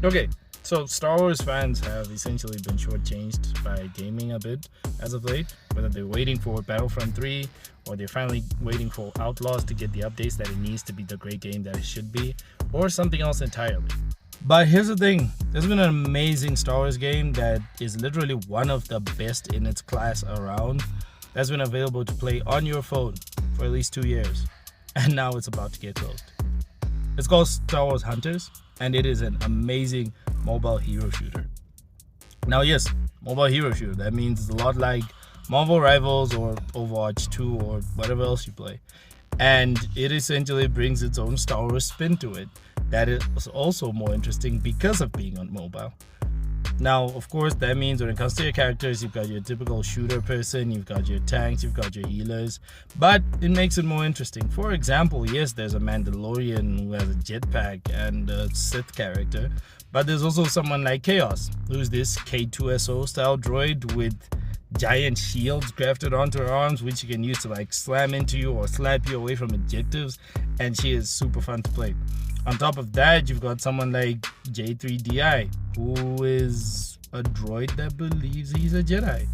Okay, so Star Wars fans have essentially been shortchanged by gaming a bit as of late, whether they're waiting for Battlefront 3 or they're finally waiting for Outlaws to get the updates that it needs to be the great game that it should be, or something else entirely. But here's the thing, there's been an amazing Star Wars game that is literally one of the best in its class around that's been available to play on your phone for at least 2 years, and now it's about to get closed. It's called Star Wars Hunters, and it is an amazing mobile hero shooter. Now, yes, mobile hero shooter. That means it's a lot like Marvel Rivals or Overwatch 2 or whatever else you play. And it essentially brings its own Star Wars spin to it. That is also more interesting because of being on mobile. Now, of course, that means when it comes to your characters, you've got your typical shooter person, you've got your tanks, you've got your healers, but it makes it more interesting. For example, yes, there's a Mandalorian who has a jetpack and a Sith character, but there's also someone like Chaos, who's this K2SO style droid with giant shields grafted onto her arms, which you can use to like slam into you or slap you away from objectives, and she is super fun to play. On top of that, you've got someone like J3DI, who is a droid that believes he's a Jedi.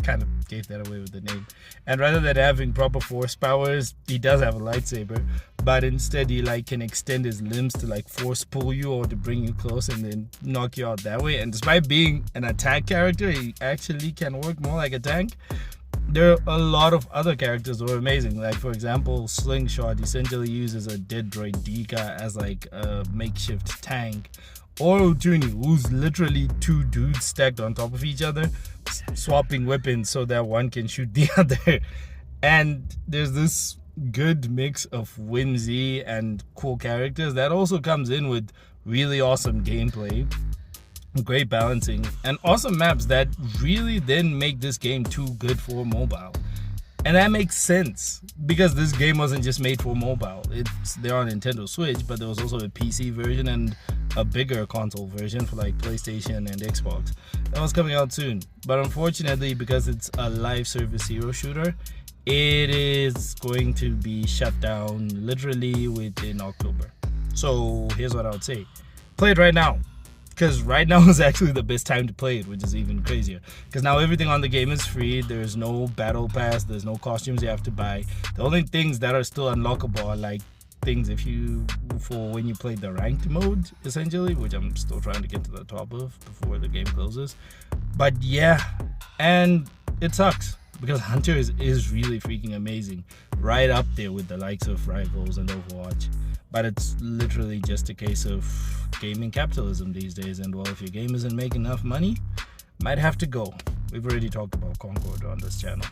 Kind of gave that away with the name. And rather than having proper force powers, he does have a lightsaber, but instead he like can extend his limbs to like force pull you or to bring you close and then knock you out that way. And despite being an attack character, he actually can work more like a tank. There are a lot of other characters who are amazing. Like, for example, Slingshot essentially uses a dead droid Dika as like a makeshift tank. Or Utuni, who's literally two dudes stacked on top of each other, swapping weapons so that one can shoot the other. And there's this good mix of whimsy and cool characters that also comes in with really awesome gameplay, great balancing, and awesome maps that really then make this game too good for mobile. And that makes sense because this game wasn't just made for mobile. It's there on Nintendo Switch, but there was also a PC version and a bigger console version for like PlayStation and Xbox. That was coming out soon. But unfortunately, because it's a live service hero shooter, it is going to be shut down literally within October. So here's what I would say. Play it right now. Because right now is actually the best time to play it, which is even crazier. Because now everything on the game is free. There's no battle pass. There's no costumes you have to buy. The only things that are still unlockable are like things for when you play the ranked mode, essentially, which I'm still trying to get to the top of before the game closes. But yeah, and it sucks because Hunters is really freaking amazing, right up there with the likes of Rivals and Overwatch. But it's literally just a case of gaming capitalism these days, and well, if your game isn't making enough money, might have to go. We've already talked about Concord on this channel,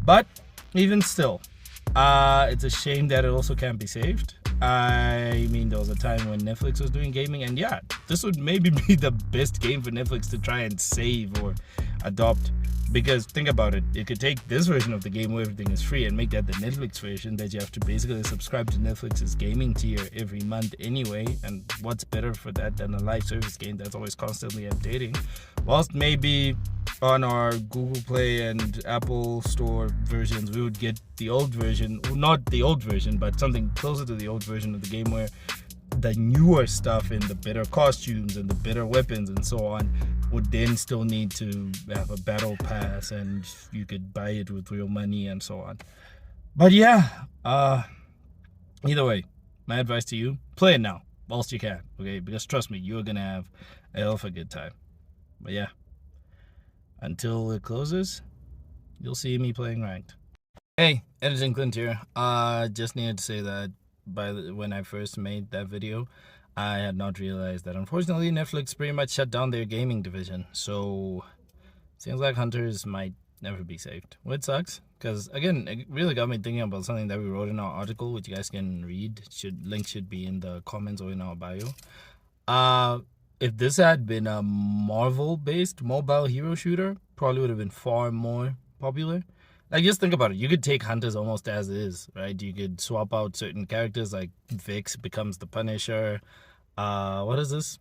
but even still, it's a shame that it also can't be saved. I mean, there was a time when Netflix was doing gaming, and yeah, this would maybe be the best game for Netflix to try and save or adopt. Because think about it, it could take this version of the game where everything is free and make that the Netflix version that you have to basically subscribe to Netflix's gaming tier every month anyway. And what's better for that than a live service game that's always constantly updating? Whilst maybe on our Google Play and Apple Store versions, we would get the old version, well, not the old version, but something closer to the old version of the game where the newer stuff and the better costumes and the better weapons and so on would then still need to have a battle pass and you could buy it with real money and so on. But yeah, either way, my advice to you, play it now whilst you can, okay? Because trust me, you're gonna have a hell of a good time. But yeah, until it closes, you'll see me playing ranked. Hey, Editing Clint here. Just needed to say that when I first made that video, I had not realized that unfortunately Netflix pretty much shut down their gaming division. So seems like Hunters might never be saved. Which sucks, because again, it really got me thinking about something that we wrote in our article, which you guys can read. Link should be in the comments or in our bio. If this had been a Marvel-based mobile hero shooter, probably would have been far more popular. Like, just think about it. You could take Hunters almost as is, right? You could swap out certain characters, like Vix becomes the Punisher. What is this?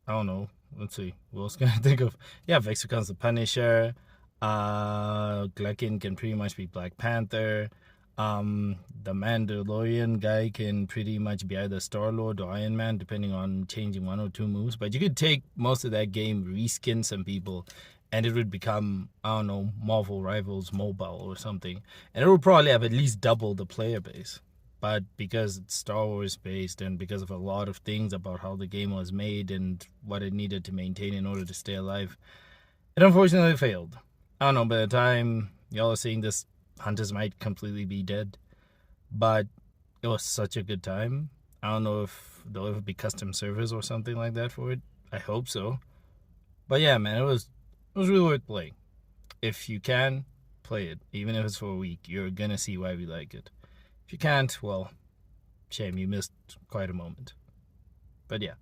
I don't know. Let's see. What else can I think of? Yeah, Vix becomes the Punisher. Glekin can pretty much be Black Panther. The Mandalorian guy can pretty much be either Star-Lord or Iron Man, depending on changing one or two moves. But you could take most of that game, reskin some people, and it would become, I don't know, Marvel Rivals Mobile or something. And it would probably have at least double the player base. But because it's Star Wars based and because of a lot of things about how the game was made and what it needed to maintain in order to stay alive, it unfortunately failed. I don't know, by the time y'all are seeing this, Hunters might completely be dead. But it was such a good time. I don't know if there'll ever be custom servers or something like that for it. I hope so. But yeah, man, it was really worth playing. If you can, play it. Even if it's for a week, you're gonna see why we like it. If you can't, well, shame, you missed quite a moment. But yeah.